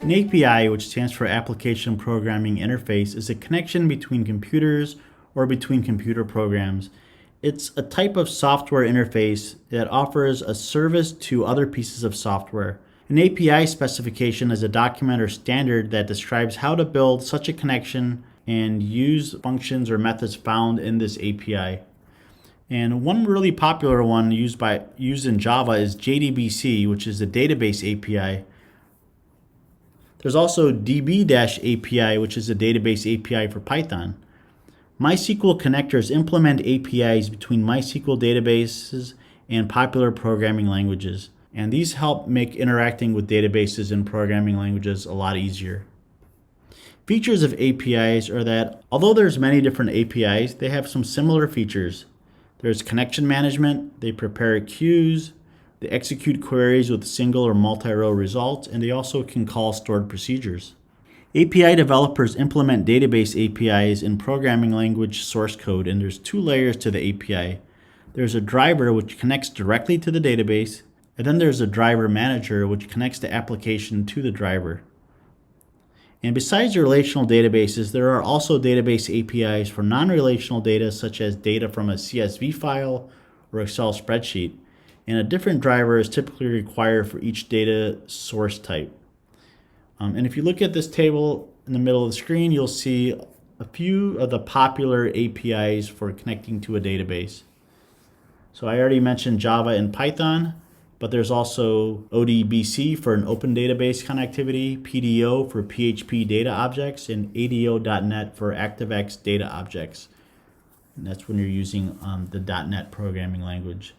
An API, which stands for Application Programming Interface, is a connection between computers or between computer programs. It's a type of software interface that offers a service to other pieces of software. An API specification is a document or standard that describes how to build such a connection and use functions or methods found in this API. And one really popular one used in Java is JDBC, which is a database API. There's also DB-API, which is a database API for Python. MySQL connectors implement APIs between MySQL databases and popular programming languages. And these help make interacting with databases and programming languages a lot easier. Features of APIs are that although there's many different APIs, they have some similar features. There's connection management, they prepare queues, they execute queries with single or multi-row results, and they also can call stored procedures. API developers implement database APIs in programming language source code, and there's two layers to the API. There's a driver which connects directly to the database, and then there's a driver manager which connects the application to the driver. And besides the relational databases, there are also database APIs for non-relational data, such as data from a CSV file or Excel spreadsheet. And a different driver is typically required for each data source type. And if you look at this table in the middle of the screen, you'll see a few of the popular APIs for connecting to a database. So I already mentioned Java and Python, but there's also ODBC for an open database connectivity, PDO for PHP data objects, and ADO.NET for ActiveX data objects. And that's when you're using the .NET programming language.